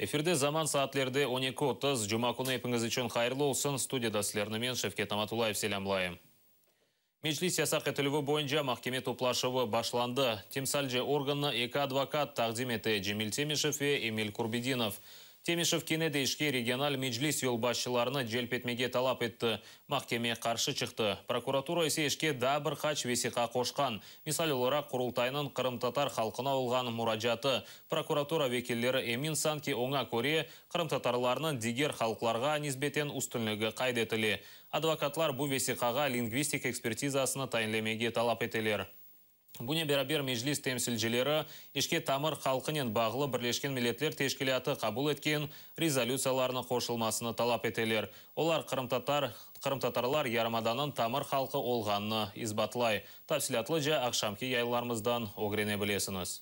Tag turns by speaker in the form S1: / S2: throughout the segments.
S1: Эфирде заман саатлерде 12:30 Жұма күні епіңіз үшін қайырлы олсын. Студияда сілерімен Шевкет Аматулаев селямлайым. Меджлис ясақ етілігі бойынша махкеме топлашығы башланды. Темсалже органы екі адвокат тақдим еті Джемил Темишев и Эмиль Курбединов. Темишев кенеде ішке регионал Меджлис ел басшыларыны желпетмеге талап етті. Махкеме қаршы шықты. Прокуратура есе ішке да бір қач весиқа қошқан. Мисал оларақ Құрылтайның Қырым-Татар халқына олған мұражаты. Прокуратура векеллері Эмин Санки оңа көре Қырым-Татарларының дигер халқларға низбетен үстінлігі қайдетілі. Адвокатлар бұл весиқаға лингвистик экспертизасыны тайынлемеге талап етелер. Бұне берабер Меджлис темсілжелері ішке тамыр халқынен бағылы Бірлешкен Миллетлер Тешкілияты қабыл еткен резолюцияларны қошылмасыны талап етелер. Олар Қырым-Татарлар ярымаданын тамыр халқы олғанны избатлай. Тапсилатлы жа ақшамки яйларымыздан огрене білесіңіз.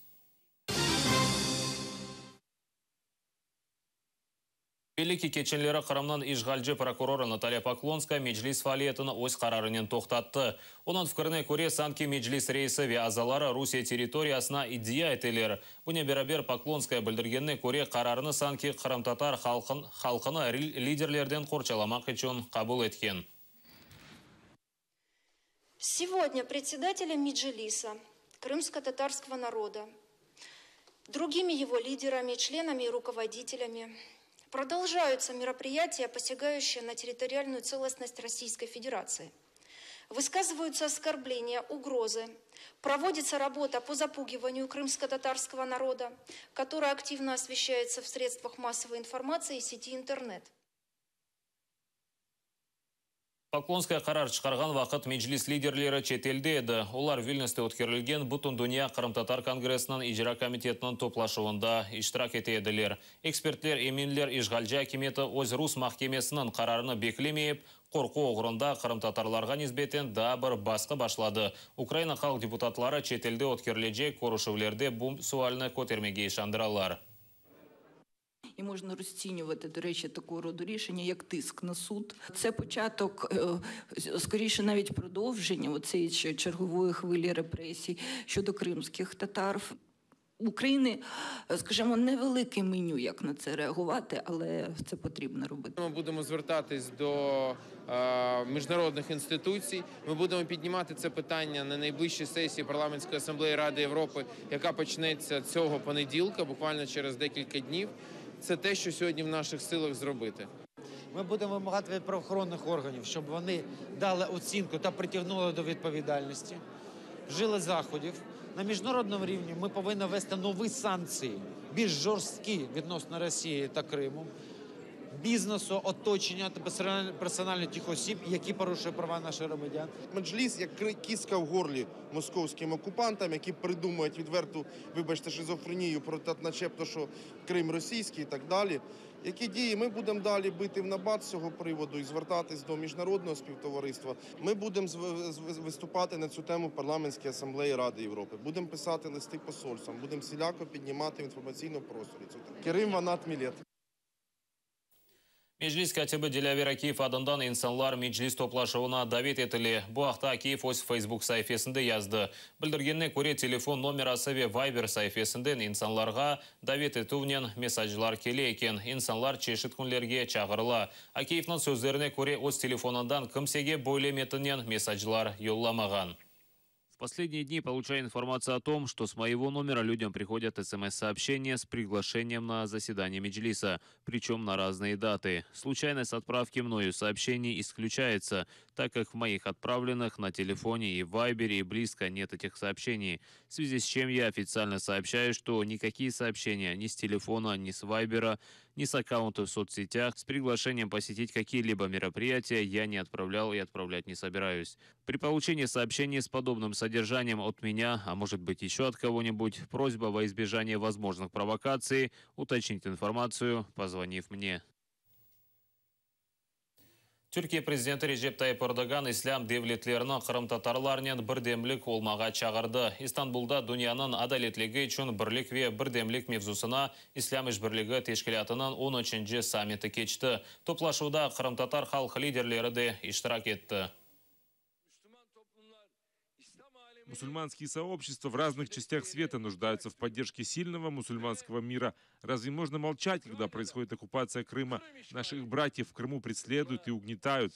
S1: Великий кеченлері Қырымнан ишғалжы прокуроры Наталья Поклонская Меджлис фалиетіні өз қарарынен тоқтатты. Оның фікіріне көре Санки Меджлис рейсі ве азалары Русия территориясына идея етелер. Бұне берабер Поклонская білдіргеніне көре қарарыны Санки Қырым-Татар халқыны лидерлерден қорчаламақ үшін қабыл еткен.
S2: Сегодня председателем Меджлиса крымско-татарского народа, другими его лидерами, членами и руководителями продолжаются мероприятия, посягающие на территориальную целостность Российской Федерации. Высказываются оскорбления, угрозы. Проводится работа по запугиванию крымско-татарского народа, которая активно освещается в средствах массовой информации и сети интернет.
S1: Поклонская қарар шығарған вақыт Меджлис лидерлері четелде еді. Олар Вильнюсте өткерілген Бұтын Дүния Қырым-Татар Конгрессінің ижра комитетінің топлашуында иштирак етеділер. Экспертлер Эминлер ишғалжы акиметі өз Рус махкемесінің қарарыны бекілемейіп, қорқу оғырында Қырым-Татарларға низбетен да бір басқы башлады. Украина халық депутатлары четелде өткерілеже көрушевлерде бұл суалыны көтермеге шандыралар.
S3: І можна розцінювати, до речі, такого роду рішення, як тиск на суд. Це початок, скоріше навіть продовження цієї чергової хвилі репресій щодо кримських татар. В Україні, скажімо, невелике меню, як на це реагувати, але це потрібно робити.
S4: Ми будемо звертатись до міжнародних інституцій. Ми будемо піднімати це питання на найближчій сесії Парламентської асамблеї Ради Європи, яка почнеться цього понеділка, буквально через декілька днів. Це те, що сьогодні в наших силах зробити.
S5: Ми будемо вимагати від правоохоронних органів, щоб вони дали оцінку та притягнули до відповідальності, вжили заходів. На міжнародному рівні ми повинні ввести нові санкції, більш жорсткі відносно Росії та Криму, бізнесу, оточення та персонально тих осіб, які порушують права наших громадян.
S6: Меджліс як кістка в горлі московським окупантам, які придумують відверту, вибачте, шизофренію про те, начебто, що Крим російський і так далі. Які дії ми будемо далі бити в набат з цього приводу і звертатись до міжнародного співтовариства. Ми будемо виступати на цю тему в Парламентській асамблеї Ради Європи. Будемо писати листи посольствам, будемо всіляко піднімати в інформаційному просторі цю тему. Керим Ванат Милет.
S1: Меджлис катибі Делявер Акиев адындан инсанлар Меджлис топлашуына давет етілі. Бұл ақта Акиев өз Facebook сайфесінде язды. Білдіргенне көре телефон номерасы ве Viber сайфесінден инсанларға давет етуінен месажлар келе екен. Инсанлар чешіт күнлерге чағырыла. Акиевнің сөздеріне көре өз телефонындан кімсеге бойлеметінен месажлар йолламаған. В последние дни получаю информацию о том, что с моего номера людям приходят СМС-сообщения с приглашением на заседание Меджлиса, причем на разные даты. Случайность отправки мною сообщений исключается, так как в моих отправленных на телефоне и в Вайбере и близко нет этих сообщений. В связи с чем я официально сообщаю, что никакие сообщения ни с телефона, ни с Вайбера, ни с аккаунта в соцсетях с приглашением посетить какие-либо мероприятия я не отправлял и отправлять не собираюсь. При получении сообщений с подобным содержанием от меня, а может быть еще от кого-нибудь, просьба во избежание возможных провокаций уточнить информацию, позвонив мне. Түркия президенті Режеп Тайып Эрдоган ислам девлетлерінің Қырым-Татарларнен бірдемлік олмаға чағырды. Истанбулда дүнияның адалетлігі үшін бірлік ве бірдемлік мевзусына ислам ішбірлігі тешкілятының 13-ші саммиті кечті. Топлашуда Қырым-Татар халық лидерлері де иштирак етті.
S7: Мусульманские сообщества в разных частях света нуждаются в поддержке сильного мусульманского мира. Разве можно молчать, когда происходит оккупация Крыма? Наших братьев в Крыму преследуют и угнетают.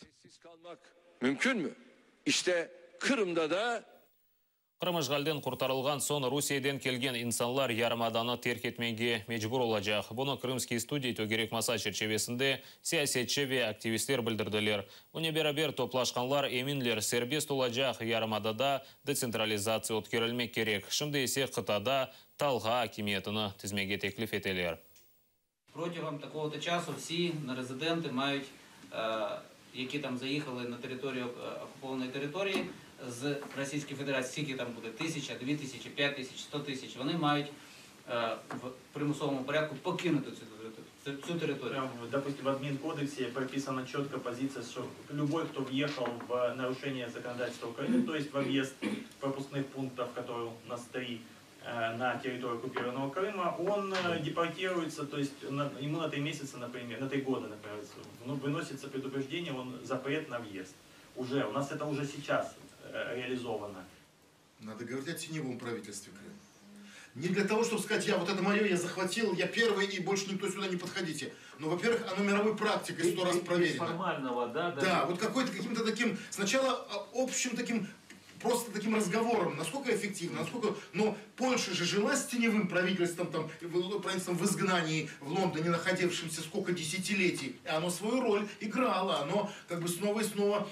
S1: Крым ишгалден куртарылган сон Русиядан келген инсанлар ярымаданы теркетмеге мечбур олажақ. Бұны Крымский студия төгерек маса черчевесінде саясетші ве активистер білдірділер. Бұны берабер топлашқанлар еминлер сербест олажақ ярымадада децентрализация өткерілмек керек. Шымды есе қытада талға акимиетіні тізмеге теклиф етелер.
S8: Протягом такого-то часу всі резиденти мають, які там заїхали на територію окупованої території, з Російської Федерації, скільки там буде, 1000, 2000, 5000, 100 тисяч, вони мають в примусовому порядку покинути цю територію.
S9: Допустим, в админкодексе прописана четко позиция, что любой, кто въехал в нарушение законодательства Украины, то есть в объезд пропускных пунктов, которые у нас 3 на территорию оккупированного Крыма, он депортируется, то есть ему на 3 месяца, например, на 3 года, например, выносится предупреждение, он запрет на въезд. Уже, у нас это уже сейчас реализовано.
S10: Надо говорить о теневом правительстве Крыма. Не для того, чтобы сказать, вот это мое, я захватил, я первый, и больше никто сюда не подходите. Но, во-первых, оно мировой практикой 100 раз проверено.
S9: Формального, да?
S10: Да, вот каким-то таким, сначала общим таким, просто таким разговором, насколько эффективно, насколько... Но Польша же жила с теневым правительством, правительством в изгнании в Лондоне, находившимся сколько десятилетий. И оно свою роль играло, оно как бы снова и снова,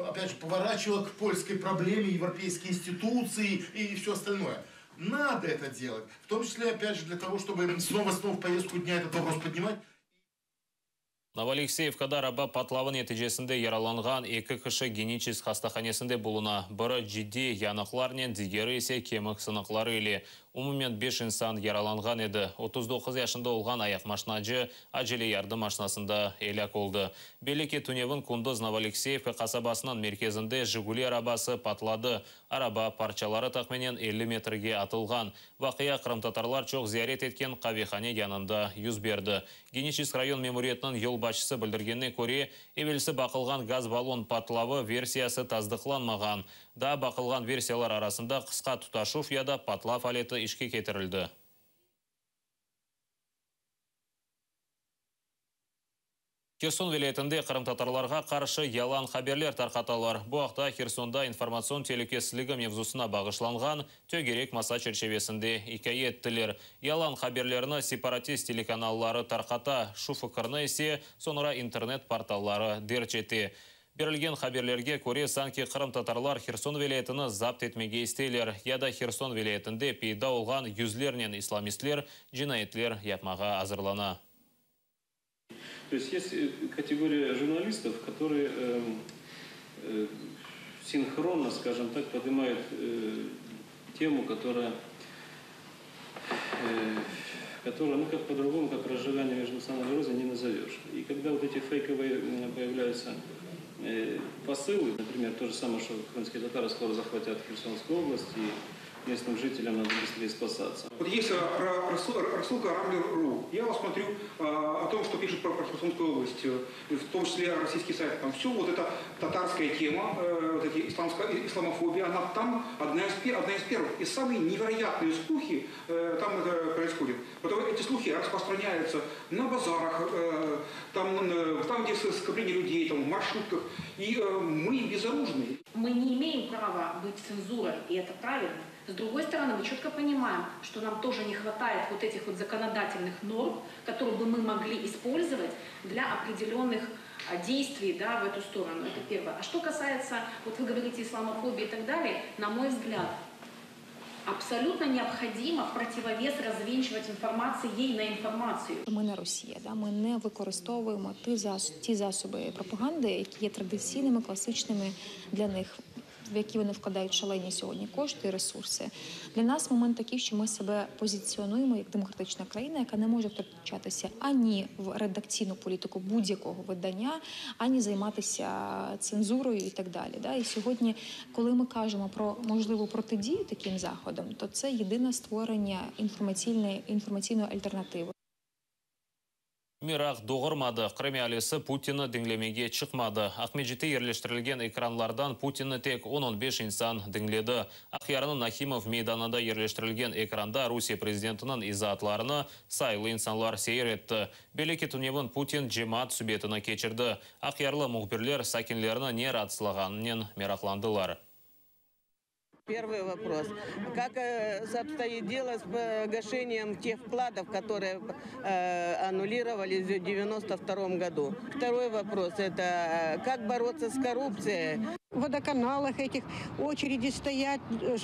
S10: опять же, поворачивало к польской проблеме, европейские институции и все остальное. Надо это делать, в том числе, опять же, для того, чтобы снова в повестку дня этот вопрос поднимать.
S1: Новоалексеевкада раба патлавы нәтижесінде яраланған 2 кіші генетист хастаханесінде болуна. Бірі жидді янықларнен дигері есе кемік сынықлары еле. Умумен 5 инсан яраланған еді. 39 яшында олған аяқ машинажы ажеле ярды машинасында еляк олды. Белеке Туневін Кундыз Новоалексеевка қасабасынан мерkezінде Жигули арабасы патлады. Араба парчалары тақменен 50 метрге атылған. Вақия қырымтатарлар чоқ зиярет еткен қавихане янында юз берді. Генетист район мемориетінің ел башысы білдіргенне көре, евелісі бақылған газ баллон патлавы версиясы таздықланмаған. Да бақылған версиялар арасында қысқа тұташу фияда патлав алеті ішке кетірілді. Херсон вилаятында қырымтатарларға қаршы ялан хаберлер тарқаталар. Бұл ақта Херсонда информацион телекесілігі мевзусына бағышланған төгерек маса черчевесінде икаеттілер. Ялан хаберлеріні сепаратист телеканаллары тарқата, шу фікірні есе соныра интернет порталлары дерчеті. Берілген хаберлерге көре санки қырымтатарлар Херсон вилаятыны запт етмеге істейлер. Яда Херсон вилаятында пейда олған юзлернен исламистлер, жинайетлер япмаға азырлана.
S11: То есть категория журналистов, которые синхронно, скажем так, поднимают тему, которая ну как по-другому, как разжигание межнациональной розы не назовешь. И когда вот эти фейковые появляются посылы, например, то же самое, что крымские татары скоро захватят Херсонскую область, и местным жителям надо быстрее спасаться.
S12: Вот есть рассылка Рамблер.ру. Я вот смотрю о том, что пишут про Херсонскую область, в том числе российский сайт. Там все, вот эта татарская тема, вот эти исламофобия, она там одна из первых. И самые невероятные слухи там происходят. Потом эти слухи распространяются на базарах, там где скопление людей, там, в маршрутках. И мы безоружны.
S13: Мы не имеем права быть цензурой, и это правильно. С другой стороны, мы четко понимаем, что нам тоже не хватает вот этих вот законодательных норм, которые бы мы могли использовать для определенных действий, да, в эту сторону. Это первое. А что касается, вот вы говорите, исламофобии и так далее, на мой взгляд, абсолютно необхідно в противовес розвінчувати інформацію їй на інформацію.
S14: Ми не Росія, ми не використовуємо ті засоби пропаганди, які є традиційними, класичними для них, в які вони вкладають шалені сьогодні кошти і ресурси. Для нас момент такий, що ми себе позиціонуємо як демократична країна, яка не може втручатися ані в редакційну політику будь-якого видання, ані займатися цензурою і так далі. І сьогодні, коли ми кажемо про можливу протидію таким заходам, то це єдине створення інформаційної альтернативи.
S1: Мирақ доғырмады. Қырым әлесі Путин'і діңлемеге шықмады. Ахмеджетте ерлештірілген экранлардан Путин'і тек 10-15 инсан діңледі. Ақиярының Нахимов мейданында ерлештірілген экранда Русия президентінің изатларыны сайлы инсанлар сейір етті. Белеке түневін Путин жемат сүбетіні кечірді. Ақиярлы мұғбірлер сакинлеріні не радсылағанын мерақландылар.
S15: Первый вопрос. Как обстоит дело с погашением тех вкладов, которые аннулировались в 1992 году? Второй вопрос – это как бороться с коррупцией?
S16: В водоканалах этих очереди стоят,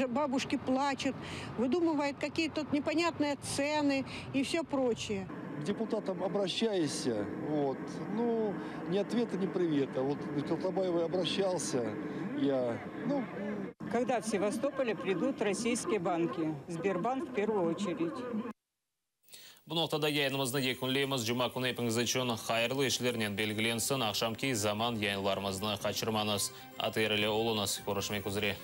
S16: бабушки плачут, выдумывают какие-то непонятные цены и все прочее.
S17: К депутатам обращайся, вот, ну, ни ответа, ни привета. Вот к Колтабаевой обращался я, ну...
S18: Когда в Севастополе придут российские банки? Сбербанк в первую очередь.
S1: Bu noktada yayınımızda yekunleyimiz. Cuma күні hepiniz için hayırlı işlerінен belgilensin. Akşamki zaman yayınlarımızını kaçırmanız. Atayırlı olunuz. Görüşmek üzere.